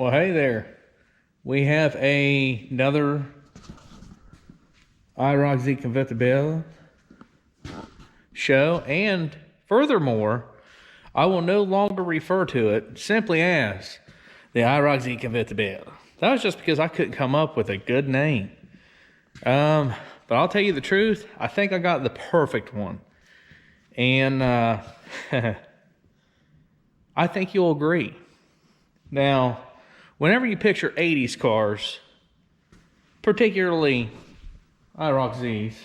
Well, hey there. We have another Iroc Z Convertible show, and furthermore, I will no longer refer to it simply as the Iroc Z Convertible. That was just because I couldn't come up with a good name. But I'll tell you the truth, I think I got the perfect one. And I think you'll agree. Now, whenever you picture 80s cars, particularly Iroc Zs,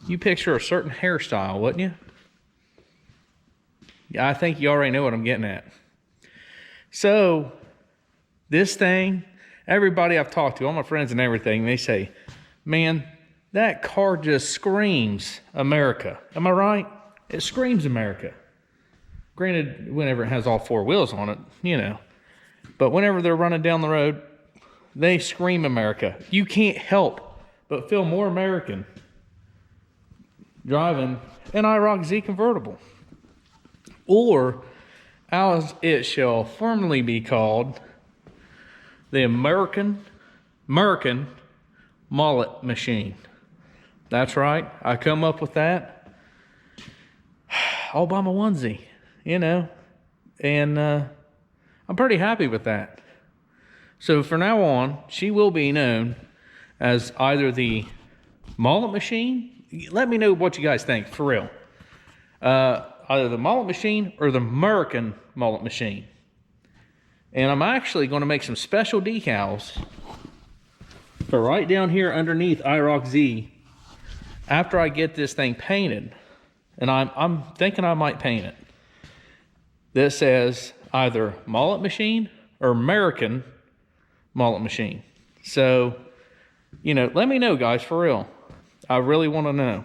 you picture a certain hairstyle, wouldn't you? Yeah, I think you already know what I'm getting at. So, this thing, everybody I've talked to, all my friends and everything, they say, man, that car just screams America. Am I right? It screams America. Granted, whenever it has all four wheels on it, you know. But whenever they're running down the road, they scream America. You can't help but feel more American driving an Iroc Z convertible. Or, as it shall formerly be called, the American Mullet machine. That's right, I come up with that all by my onesie, you know, and I'm pretty happy with that. So from now on, she will be known as either the Mullet machine. Let me know what you guys think, for real. Either the Mullet machine or the American Mullet machine. And I'm actually going to make some special decals for right down here underneath Iroc Z after I get this thing painted. And I'm thinking I might paint it. This says either Mullet machine or American Mullet machine. So, you know, let me know, guys, for real. I really want to know.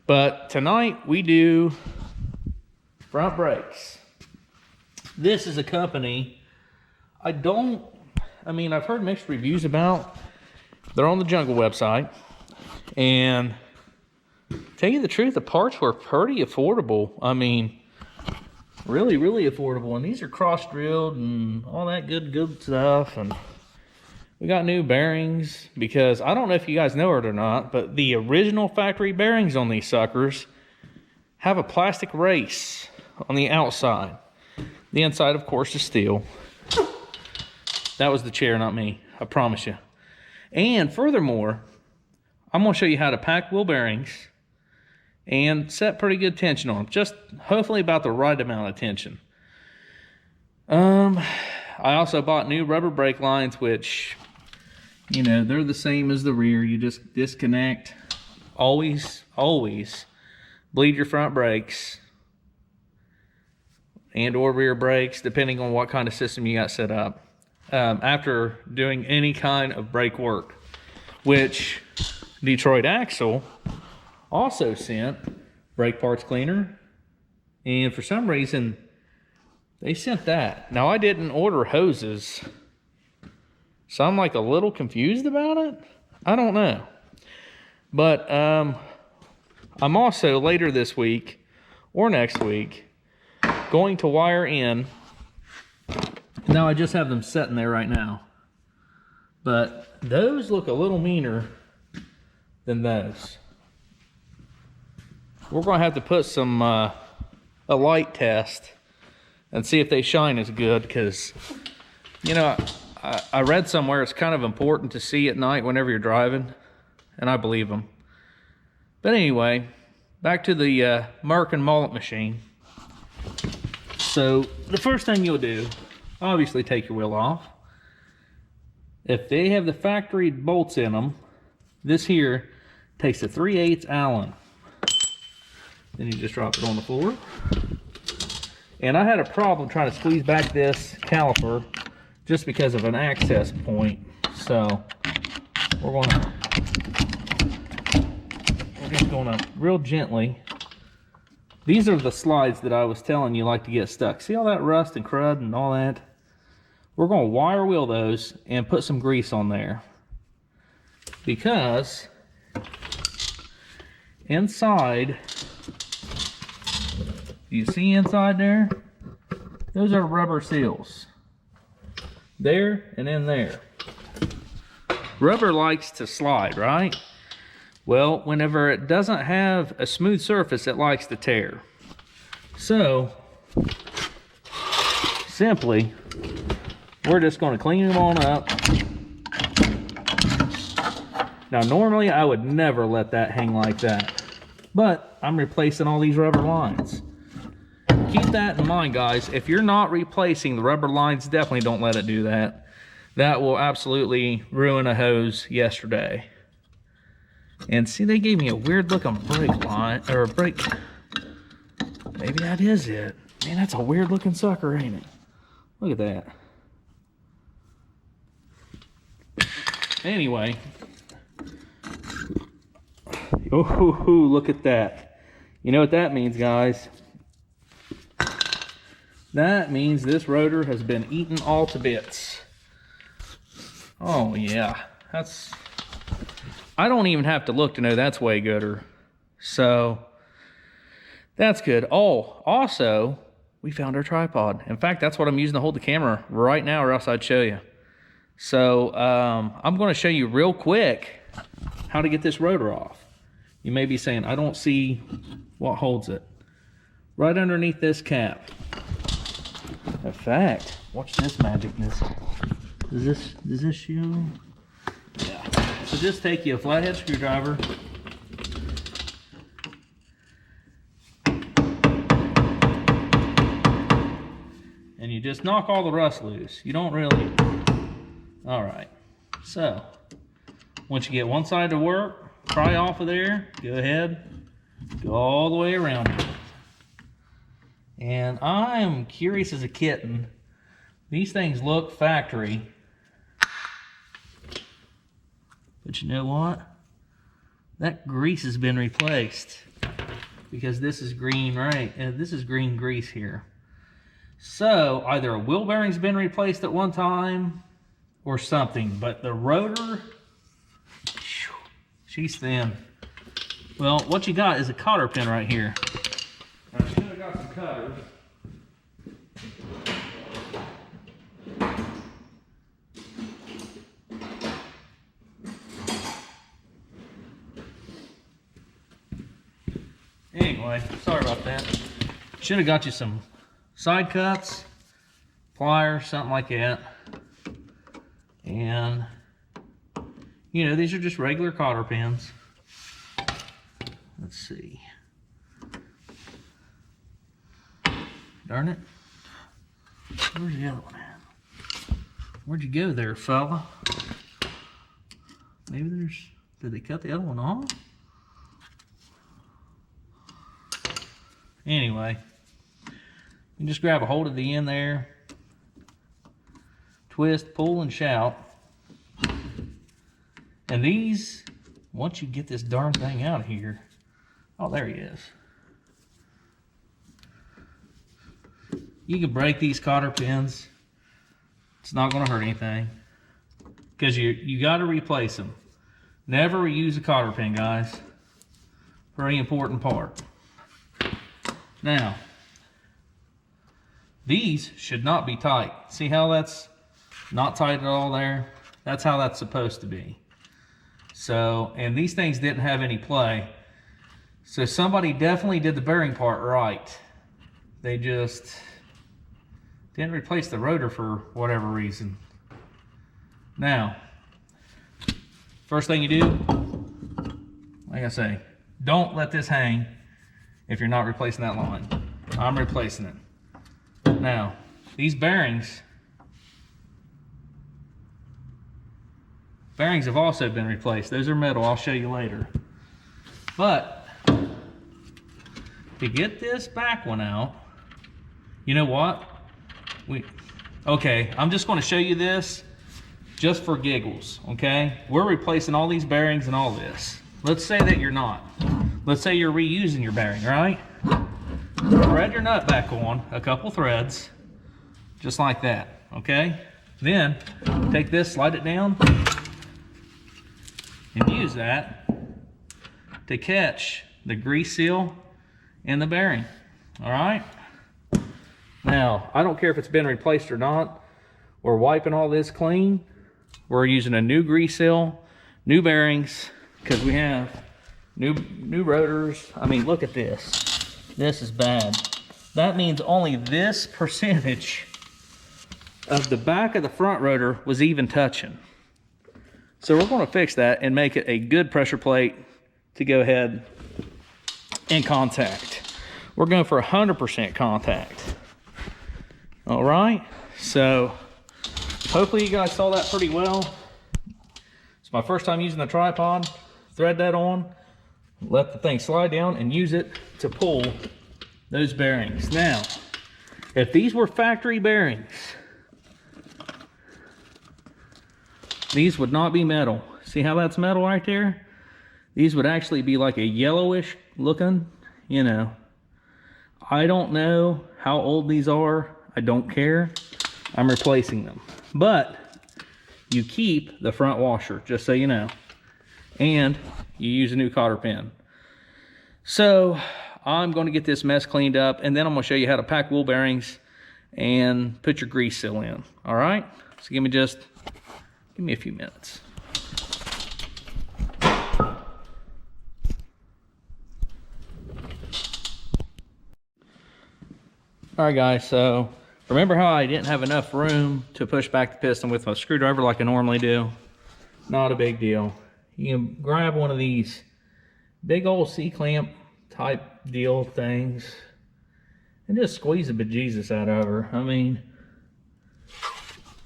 But tonight we do front brakes. This is a company I've heard mixed reviews about. They're on the Jungle website. And tell you the truth, the parts were pretty affordable. I mean, really, really affordable. And these are cross-drilled and all that good stuff. And we got new bearings because I don't know if you guys know it or not, but the original factory bearings on these suckers have a plastic race on the outside. The inside, of course, is steel. That was the chair, not me. I promise you. And furthermore, I'm going to show you how to pack wheel bearings and set pretty good tension on them. Just hopefully about the right amount of tension. I also bought new rubber brake lines, which, you know, they're the same as the rear. You just disconnect. Always bleed your front brakes and or rear brakes, depending on what kind of system you got set up, after doing any kind of brake work, which Detroit Axle also sent brake parts cleaner, and for some reason they sent that. Now, I didn't order hoses, so I'm like a little confused about it. I don't know. But I'm also later this week or next week going to wire in. Now, I just have them sitting there right now. But those look a little meaner than those. We're going to have to put some a light test and see if they shine as good, because, you know, I read somewhere it's kind of important to see at night whenever you're driving, and I believe them. But anyway, back to the American Mullet machine. So the first thing you'll do, obviously take your wheel off. If they have the factory bolts in them, this here takes a 3/8 Allen. Then you just drop it on the floor. And I had a problem trying to squeeze back this caliper just because of an access point. So we're just gonna real gently. These are the slides that I was telling you like to get stuck. See all that rust and crud and all that? We're gonna wire wheel those and put some grease on there, because inside, you see inside there, those are rubber seals. there and in there. Rubber likes to slide, right? Well, whenever it doesn't have a smooth surface, it likes to tear. So, simply, we're just going to clean them on up. Now, normally I would never let that hang like that, but I'm replacing all these rubber lines. Keep that in mind, guys. If you're not replacing the rubber lines, definitely don't let it do that. That will absolutely ruin a hose yesterday. And see, they gave me a weird looking brake line, or a brake. Maybe that is it. Man, that's a weird looking sucker, ain't it? Look at that. Anyway. Oh, look at that. You know what that means, guys? That means this rotor has been eaten all to bits. Oh yeah, I don't even have to look to know that's way gooder. So that's good. Oh, also, we found our tripod. In fact, that's what I'm using to hold the camera right now, or else I'd show you. So I'm going to show you real quick how to get this rotor off. You may be saying, I don't see what holds it. Right underneath this cap. In fact, watch this magicness. Does this show? Yeah. So just take you a flathead screwdriver. And you just knock all the rust loose. You don't really. All right. So once you get one side to work, pry off of there, go ahead, go all the way around it. And I'm curious as a kitten. These things look factory. But you know what? That grease has been replaced. Because this is green, right? This is green grease here. So either a wheel bearing's been replaced at one time or something. But the rotor, she's thin. Well, what you got is a cotter pin right here. I should have got some cutters. Anyway, sorry about that. Should have got you some side cuts, pliers, something like that. And, you know, these are just regular cotter pins. Let's see. Darn it. Where's the other one at? Where'd you go there, fella? Maybe there's... Did they cut the other one off? Anyway. You just grab a hold of the end there. Twist, pull, and shout. And these, once you get this darn thing out of here... Oh, there he is. You can break these cotter pins. It's not going to hurt anything. Because you got to replace them. Never reuse a cotter pin, guys. Very important part. Now, these should not be tight. See how that's not tight at all there? That's how that's supposed to be. So, and these things didn't have any play. So somebody definitely did the bearing part right. They just didn't replace the rotor for whatever reason. Now, first thing you do, like I say, don't let this hang if you're not replacing that line. I'm replacing it. Now, these bearings have also been replaced. Those are metal, I'll show you later. But, to get this back one out, you know what? Okay, I'm just going to show you this just for giggles, okay? We're replacing all these bearings and all this. Let's say that you're not. Let's say you're reusing your bearing, right? Thread your nut back on, a couple threads, just like that, okay? Then, take this, slide it down, and use that to catch the grease seal in the bearing, all right? Now, I don't care if it's been replaced or not. we're wiping all this clean. We're using a new grease seal, new bearings, because we have new rotors. I mean, look at this. This is bad. That means only this percentage of the back of the front rotor was even touching. So we're going to fix that and make it a good pressure plate to go ahead and contact. We're going for 100% contact. All right, so hopefully you guys saw that pretty well. It's my first time using the tripod. Thread that on, let the thing slide down and use it to pull those bearings. Now, if these were factory bearings, these would not be metal. See how that's metal right there? These would actually be like a yellowish looking, you know. I don't know how old these are. I don't care. I'm replacing them. But you keep the front washer, just so you know. And you use a new cotter pin. So I'm going to get this mess cleaned up, and then I'm going to show you how to pack wheel bearings and put your grease seal in. All right? So give me a few minutes. All right, guys, so remember how I didn't have enough room to push back the piston with my screwdriver like I normally do? Not a big deal. You can grab one of these big old C-clamp type deal things and just squeeze the bejesus out of her. I mean,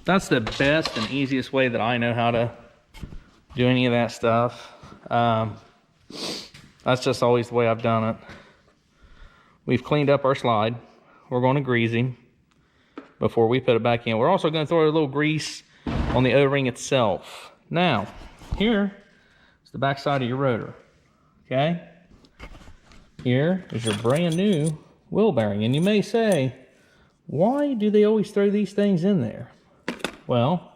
that's the best and easiest way that I know how to do any of that stuff. That's just always the way I've done it. We've cleaned up our slide. We're going to grease him before we put it back in. We're also going to throw a little grease on the O-ring itself. Now, here is the back side of your rotor. Okay? Here is your brand new wheel bearing. And you may say, why do they always throw these things in there? Well,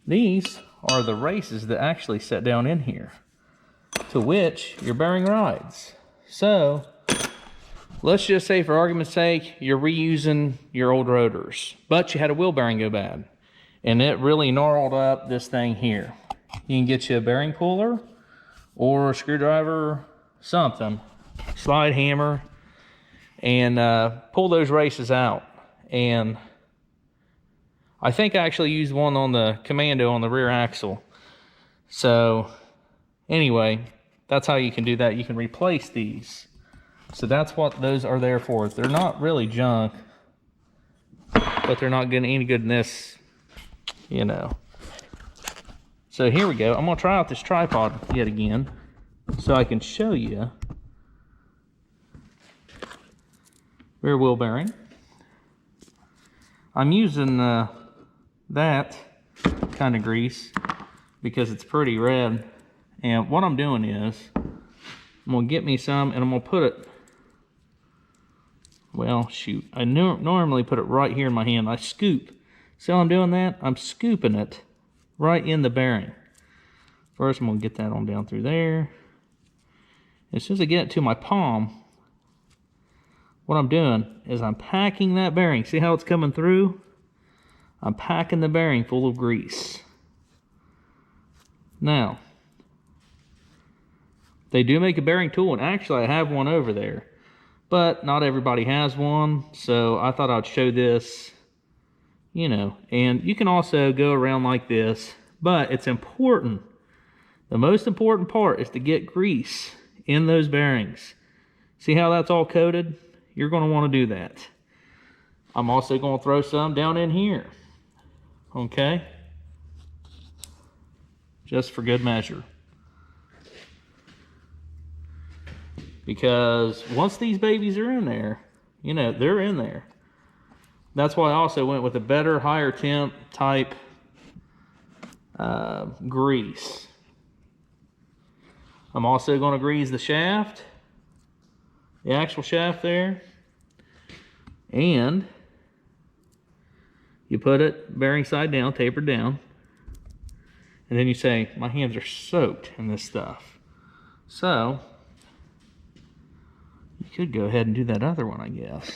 these are the races that actually set down in here, to which your bearing rides. So, let's just say, for argument's sake, you're reusing your old rotors, but you had a wheel bearing go bad, and it really gnarled up this thing here. You can get you a bearing puller or a screwdriver, something, slide hammer, and pull those races out. And I think I actually used one on the Commando on the rear axle. So anyway, that's how you can do that. You can replace these. So that's what those are there for. They're not really junk, but they're not getting any good in this, you know. So here we go. I'm going to try out this tripod yet again so I can show you. Rear wheel bearing. I'm using that kind of grease because it's pretty red. And what I'm doing is I'm going to get me some and I'm going to put it, well, shoot, I normally put it right here in my hand. I scoop. See how I'm doing that? I'm scooping it right in the bearing. First, I'm going to get that on down through there. As soon as I get it to my palm, what I'm doing is I'm packing that bearing. See how it's coming through? I'm packing the bearing full of grease. Now, they do make a bearing tool, and actually I have one over there, but not everybody has one, so I thought I'd show this, you know. And you can also go around like this, but it's important. The most important part is to get grease in those bearings. See how that's all coated? You're going to want to do that. I'm also going to throw some down in here. Okay? Just for good measure. Because once these babies are in there, you know, they're in there. That's why I also went with a better, higher temp type grease. I'm also going to grease the shaft, the actual shaft there. And you put it bearing side down, tapered down. And then you say, my hands are soaked in this stuff. So, you could go ahead and do that other one, I guess.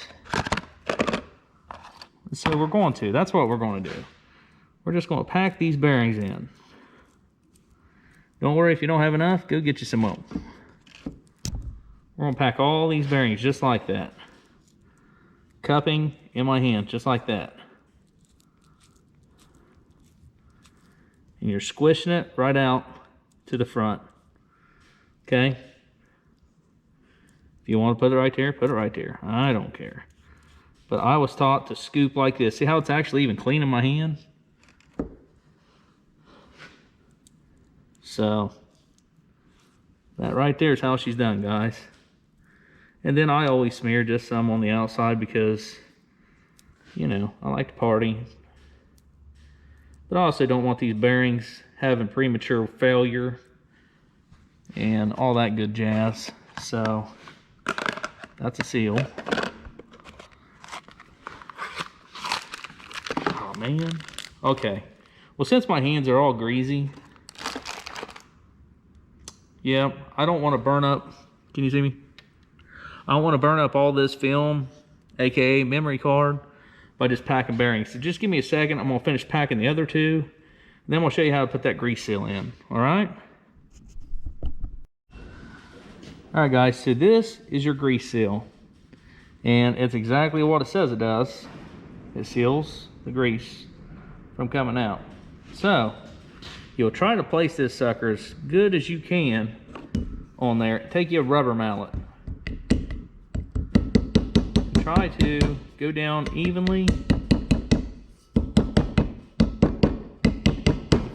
So we're going to. That's what we're going to do. we're just gonna pack these bearings in. Don't worry if you don't have enough, go get you some more. We're gonna pack all these bearings just like that. Cupping in my hand, just like that. And you're squishing it right out to the front. Okay? If you want to put it right there, put it right there. I don't care. But I was taught to scoop like this. See how it's actually even clean in my hand? So, that right there is how she's done, guys. And then I always smear just some on the outside because, you know, I like to party. But I also don't want these bearings having premature failure and all that good jazz. So, that's a seal. Oh, man. Okay. Well, since my hands are all greasy, yeah, I don't want to burn up. Can you see me? I don't want to burn up all this film, aka memory card, by just packing bearings. So just give me a second. I'm going to finish packing the other two. Then we'll show you how to put that grease seal in. All right? All right, guys. So this is your grease seal. And it's exactly what it says it does. It seals the grease from coming out. So you'll try to place this sucker as good as you can on there. Take you a rubber mallet. Try to go down evenly.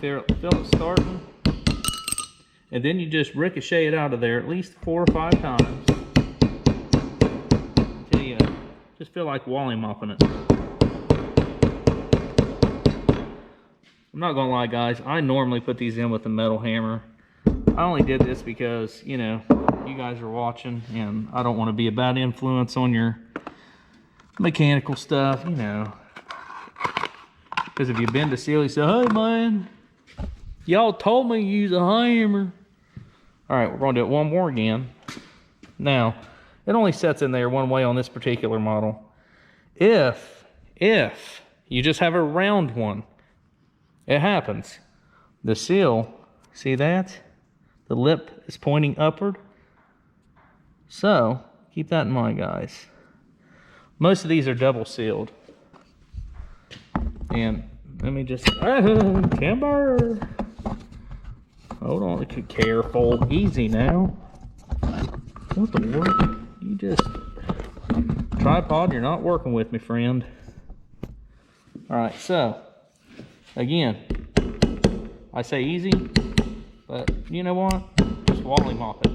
Feel it starting. And then you just ricochet it out of there at least 4 or 5 times. Until you just feel like Wally mopping it. I'm not gonna lie, guys, I normally put these in with a metal hammer. I only did this because, you know, you guys are watching and I don't want to be a bad influence on your mechanical stuff, you know. Because if you've been to Seal, you say, hey man, y'all told me to use a hammer. Alright, we're gonna do it one more again. Now, it only sets in there one way on this particular model. If you just have a round one, it happens. The seal, see that? The lip is pointing upward. So, keep that in mind, guys. Most of these are double sealed. And let me just, timber. Hold on, careful, easy now. What the world? You just, tripod, you're not working with me, friend. All right, so, again, I say easy, but you know what? Just Wally mop it.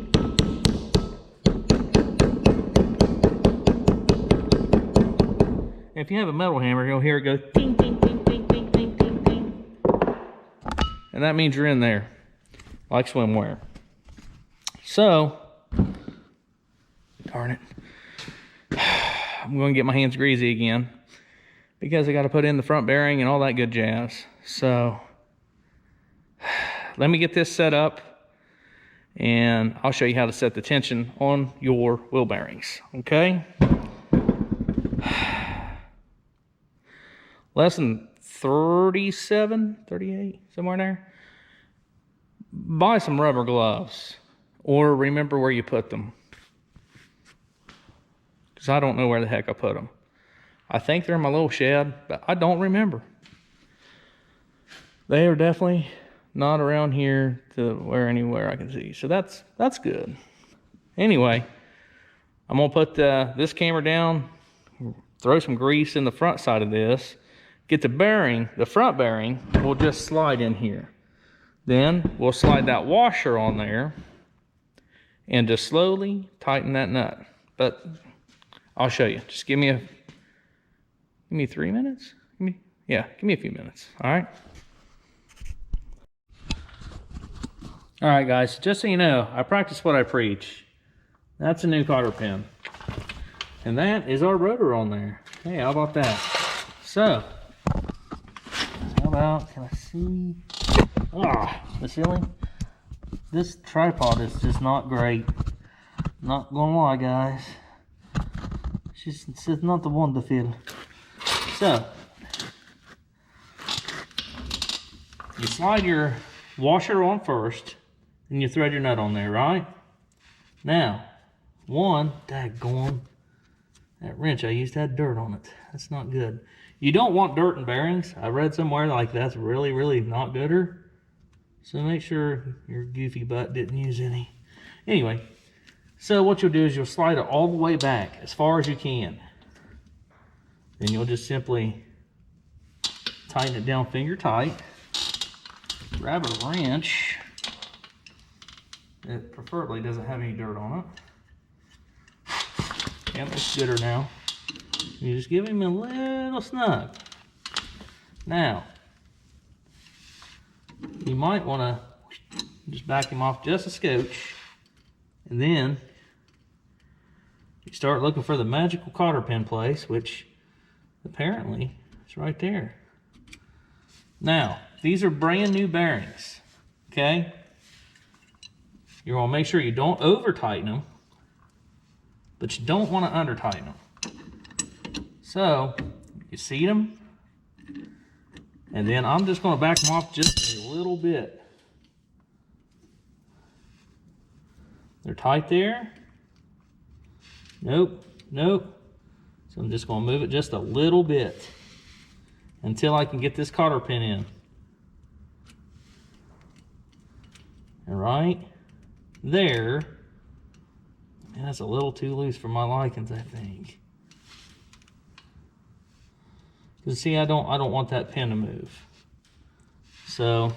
If you have a metal hammer, you'll hear it go ding, ding, ding, ding, ding, ding, ding, ding. And that means you're in there, like swimwear. So, darn it. I'm going to get my hands greasy again because I got to put in the front bearing and all that good jazz. So, let me get this set up and I'll show you how to set the tension on your wheel bearings, okay? Lesson 37, 38, somewhere in there. Buy some rubber gloves or remember where you put them. Because I don't know where the heck I put them. I think they're in my little shed, but I don't remember. They are definitely not around here to where anywhere I can see. So that's good. Anyway, I'm going to put this camera down, throw some grease in the front side of this, get the bearing, the front bearing, will just slide in here. Then we'll slide that washer on there and just slowly tighten that nut. But I'll show you. Just give me 3 minutes. Give me a few minutes. All right. All right, guys. Just so you know, I practice what I preach. That's a new cotter pin, and that is our rotor on there. Hey, how about that? So, how about? Can I see? The ceiling. This tripod is just not great. Not gonna lie, guys. It's not the one to feel. So, You slide your washer on first, and you thread your nut on there, right? Now, daggone, that wrench I used had dirt on it. That's not good. You don't want dirt in bearings. I read somewhere like that's really, really not gooder. So make sure your goofy butt didn't use any. Anyway, so what you'll do is you'll slide it all the way back as far as you can. Then you'll just simply tighten it down finger tight. Grab a wrench that preferably doesn't have any dirt on it. Yep, it's gooder now. You just give him a little snug. Now, you might want to just back him off just a scotch, and then you start looking for the magical cotter pin place, which apparently is right there. Now, these are brand new bearings, okay? You want to make sure you don't over tighten them, but you don't want to under tighten them. So, you seat them, and then I'm just going to back them off just a little bit. They're tight there. Nope, nope. So I'm just going to move it just a little bit until I can get this cotter pin in. And right there, man, that's a little too loose for my likings, I think. Because see, I don't want that pin to move. So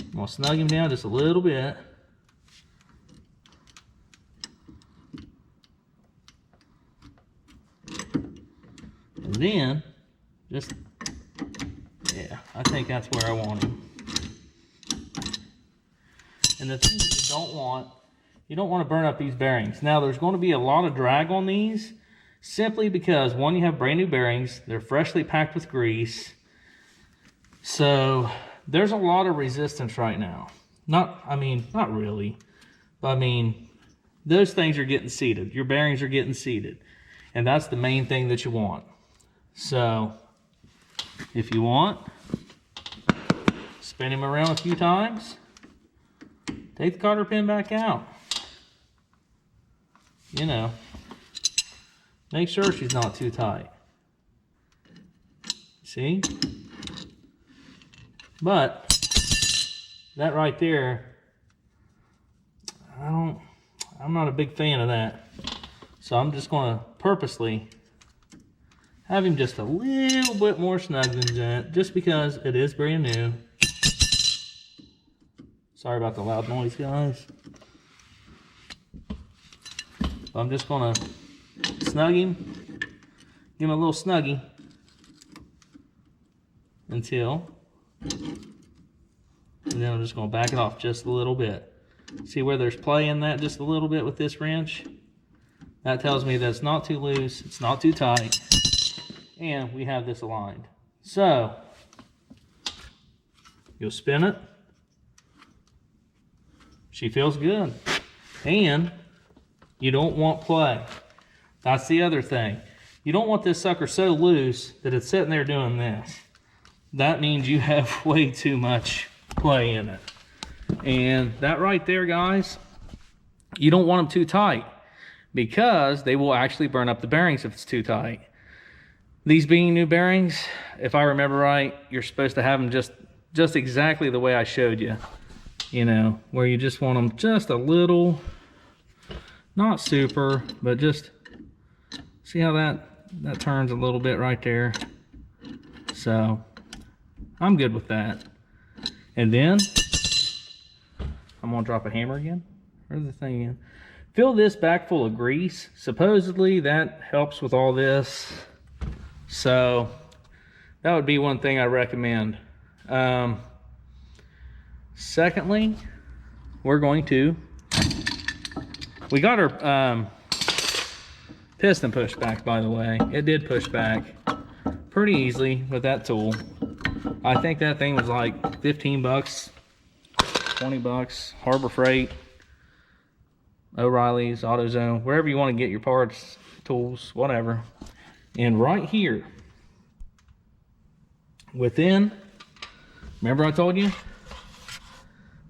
I'm gonna snug him down just a little bit. And then just, yeah, I think that's where I want him. And the thing that you don't want to burn up these bearings. Now there's going to be a lot of drag on these, simply because one, you have brand new bearings, they're freshly packed with grease. So there's a lot of resistance right now. Not really, but I mean, those things are getting seated. Your bearings are getting seated. And that's the main thing that you want. So if you want, spin him around a few times, take the cotter pin back out. You know, make sure she's not too tight. See? But that right there, I'm not a big fan of that. So I'm just going to purposely have him just a little bit more snug than that, just because it is brand new. Sorry about the loud noise, guys. I'm just going to snug him, give him a little snuggie until, and then I'm just going to back it off just a little bit. See where there's play in that just a little bit with this wrench? That tells me that it's not too loose, it's not too tight, and we have this aligned. So, you'll spin it. She feels good. And you don't want play. That's the other thing. You don't want this sucker so loose that it's sitting there doing this. That means you have way too much play in it. And that right there, guys, you don't want them too tight, because they will actually burn up the bearings if it's too tight. These being new bearings, if I remember right, you're supposed to have them just exactly the way I showed you. You know, where you just want them just a little, not super, but just, see how that turns a little bit right there. So I'm good with that. And then I'm gonna drop a hammer again. Where's the thing again? Fill this back full of grease. Supposedly that helps with all this. So that would be one thing I recommend. Secondly, we got our piston pushed back, by the way. It did push back pretty easily with that tool. I think that thing was like 15 bucks, 20 bucks, Harbor Freight, O'Reilly's, AutoZone, wherever you want to get your parts, tools, whatever. And right here, within Remember I told you?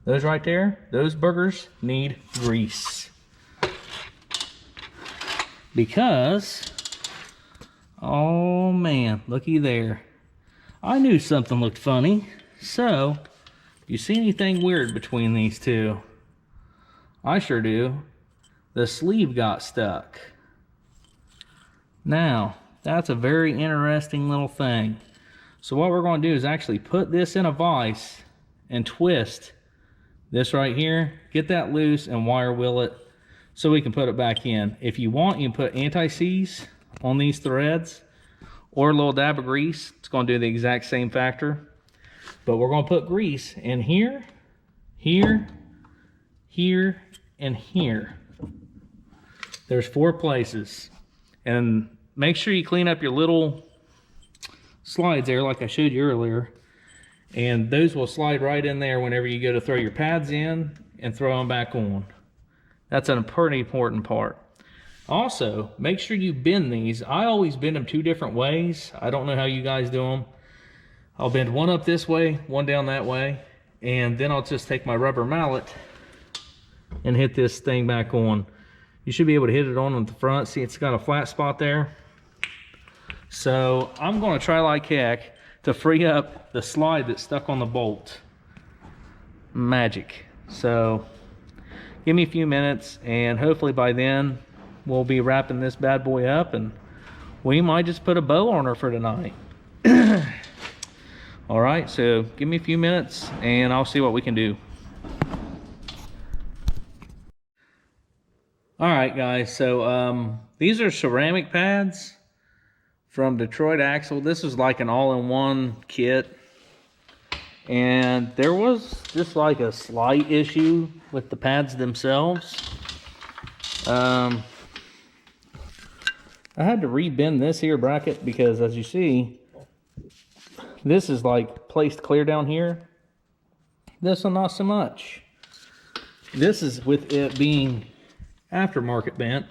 Those right there, those burgers need grease. Because, oh man, looky there. I knew something looked funny. So, you see anything weird between these two? I sure do. The sleeve got stuck. Now, that's a very interesting little thing. So what we're going to do is actually put this in a vise and twist this right here, get that loose and wire wheel it so we can put it back in. If you want, you can put anti-seize on these threads or a little dab of grease. It's going to do the exact same factor. But we're going to put grease in here, here, here, and here. There's 4 places. And make sure you clean up your little slides there like I showed you earlier. And those will slide right in there whenever you go to throw your pads in and throw them back on. That's a pretty important part. Also, make sure you bend these. I always bend them 2 different ways. I don't know how you guys do them. I'll bend one up this way, one down that way, and then I'll just take my rubber mallet and hit this thing back on. You should be able to hit it on at the front. See, it's got a flat spot there. So I'm going to try like heck to free up the slide that's stuck on the bolt. Magic. So give me a few minutes and hopefully by then we'll be wrapping this bad boy up and we might just put a bow on her for tonight. All right, so give me a few minutes and I'll see what we can do. All right, guys, so these are ceramic pads from Detroit Axle. This is like an all-in-one kit. And there was just like a slight issue with the pads themselves. I had to rebend this here bracket because as you see, this is like placed clear down here. This one not so much. This is with it being aftermarket bent,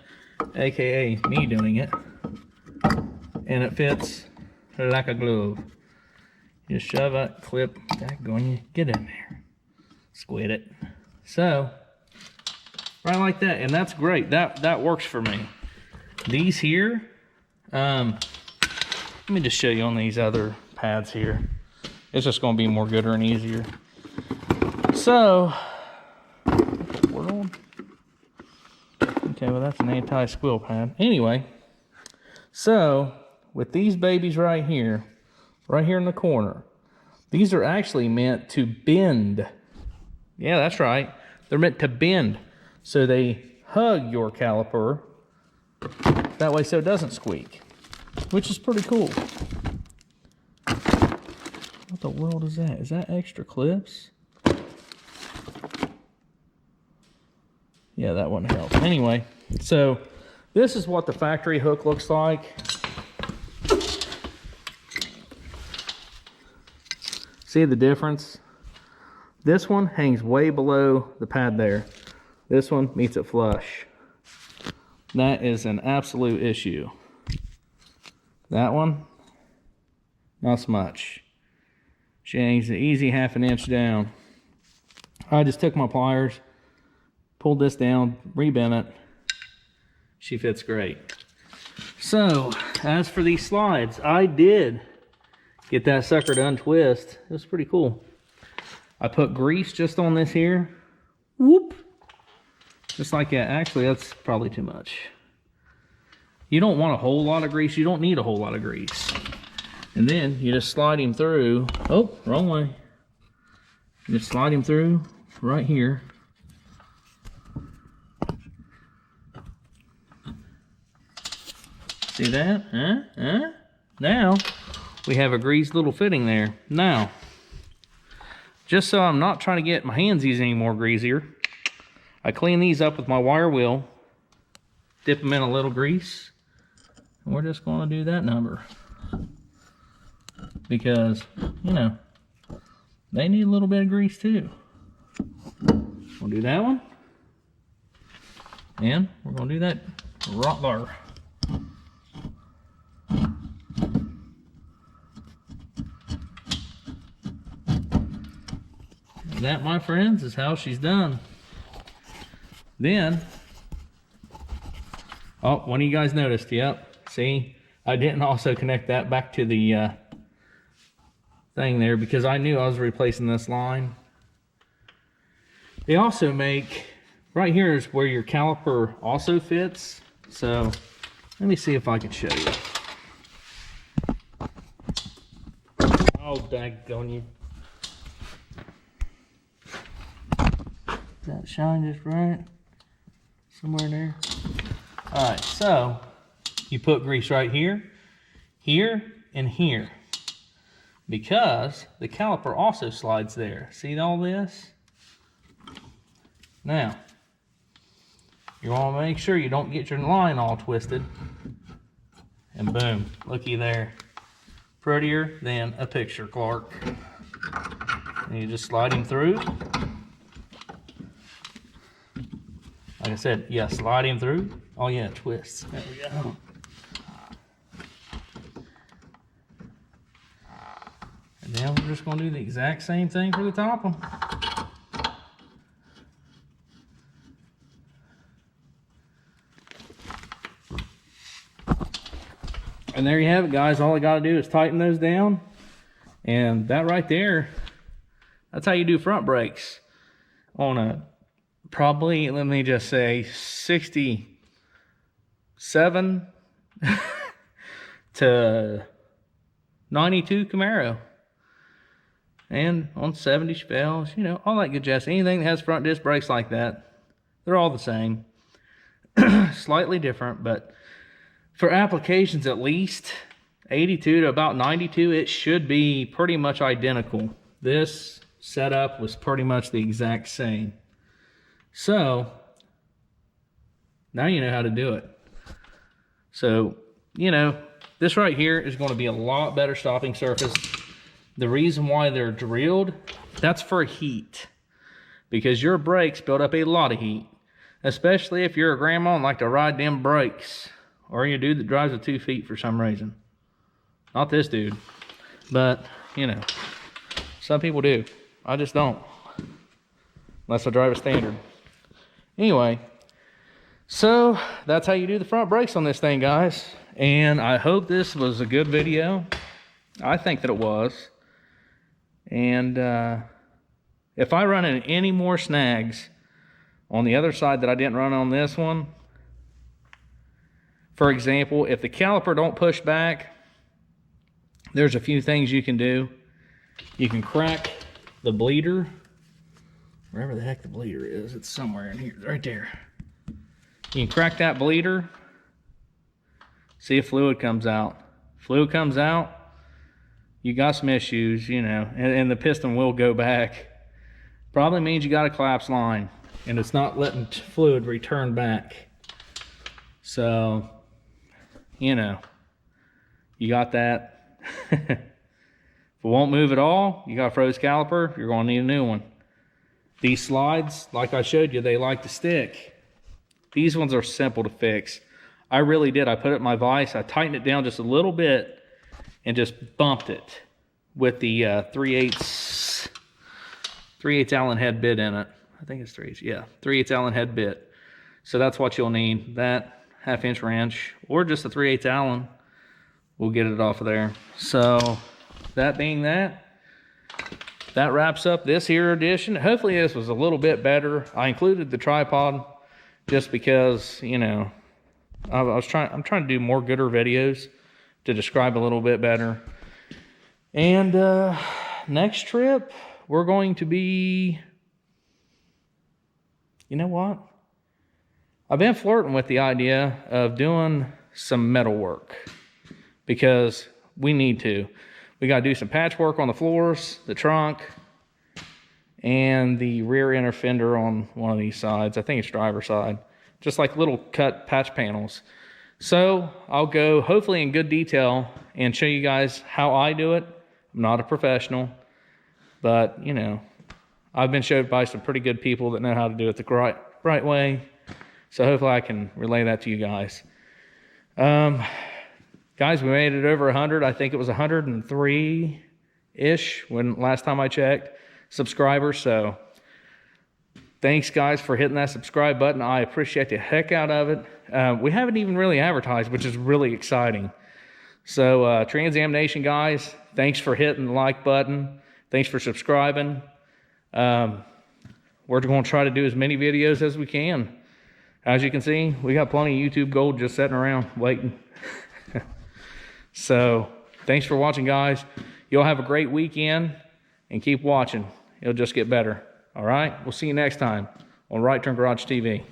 aka me doing it, and it fits like a glove. Just shove it, clip, daggone you, get in there, squid it. So right like that, and that's great. That works for me. These here, let me just show you on these other pads here. It's just going to be more gooder and easier. So, okay, well that's an anti-squill pad. Anyway, so with these babies right here in the corner, these are actually meant to bend. Yeah, that's right. They're meant to bend. So they hug your caliper that way so it doesn't squeak, which is pretty cool. What the world is that? Is that extra clips? Yeah, that one helps. Anyway, so this is what the factory hook looks like. See the difference? This one hangs way below the pad there. This one meets it flush. That is an absolute issue. That one, not so much. She hangs an easy ½ an inch down. I just took my pliers, pulled this down, rebent it. She fits great. So, as for these slides, I did get that sucker to untwist. It was pretty cool. I put grease just on this here. Whoop. Just like that. Actually, that's probably too much. You don't want a whole lot of grease. You don't need a whole lot of grease. And then you just slide him through. Oh, wrong way. You just slide him through right here. See that? Huh? Now, we have a greased little fitting there. Now, just so I'm not trying to get my hands any more greasier, I clean these up with my wire wheel, dip them in a little grease, and we're just going to do that number. Because, you know, they need a little bit of grease too. We'll do that one. And we're going to do that right there. That, my friends, is how she's done. Then, oh, one of you guys noticed, yep. See, I didn't also connect that back to the thing there because I knew I was replacing this line. They also make, right here is where your caliper also fits. So, let me see if I can show you. Oh, daggone you. That shine just right. Somewhere in there. Alright, so you put grease right here, here, and here. Because the caliper also slides there. See all this? Now, you want to make sure you don't get your line all twisted. And boom, looky there. Prettier than a picture, Clark. And you just slide him through. Like I said, yeah, slide him through. Oh yeah, twists. There we go. And then we're just going to do the exact same thing for the top one. And there you have it, guys. All I got to do is tighten those down. And that right there, that's how you do front brakes. On a, probably, let me just say, 67 to 92 Camaro. And on 70 Chevelles, you know, all that good jazz. Anything that has front disc brakes like that, they're all the same. Slightly different, but for applications at least 82 to about 92, it should be pretty much identical. This setup was pretty much the exact same. So now you know how to do it. So, you know, this right here is going to be a lot better stopping surface. The reason why they're drilled, that's for heat. Because your brakes build up a lot of heat. Especially if you're a grandma and like to ride them brakes. Or you're a dude that drives with 2 feet for some reason. Not this dude. But, you know, some people do. I just don't. Unless I drive a standard. Anyway, so that's how you do the front brakes on this thing, guys. And I hope this was a good video. I think that it was. And if I run into any more snags on the other side that I didn't run on this one, for example, if the caliper don't push back, there's a few things you can do. You can crack the bleeder. Wherever the heck the bleeder is, it's somewhere in here, right there. You can crack that bleeder. See if fluid comes out. Fluid comes out, you got some issues, you know, and the piston will go back. Probably means you got a collapsed line and it's not letting fluid return back. So, you know, you got that. If it won't move at all, you got a froze caliper, you're going to need a new one. These slides, like I showed you, they like to stick. These ones are simple to fix. I really did. I put it in my vise, I tightened it down just a little bit and just bumped it with the 3/8 Allen head bit in it. I think it's 3/8, yeah, 3/8 Allen head bit. So that's what you'll need, that 1/2-inch wrench or just a 3/8 Allen. We'll get it off of there. So that being that wraps up this here edition. Hopefully this was a little bit better. I included the tripod just because, you know, I'm trying to do more gooder videos to describe a little bit better. And next trip, we're going to be, you know what? I've been flirting with the idea of doing some metal work because we need to. We got to do some patchwork on the floors, the trunk, and the rear inner fender on one of these sides. I think it's driver side. Just like little cut patch panels. So I'll go hopefully in good detail and show you guys how I do it. I'm not a professional, but you know, I've been showed by some pretty good people that know how to do it the right way. So hopefully I can relay that to you guys. Guys, we made it over 100. I think it was 103-ish when last time I checked. subscribers. So thanks, guys, for hitting that subscribe button. I appreciate the heck out of it. We haven't even really advertised, which is really exciting. So Trans Am Nation, guys, thanks for hitting the like button. Thanks for subscribing. We're going to try to do as many videos as we can. As you can see, we got plenty of YouTube gold just sitting around waiting. So thanks for watching, guys. You'll have a great weekend, and keep watching. It'll just get better. All right? We'll see you next time on Right Turn Garage TV.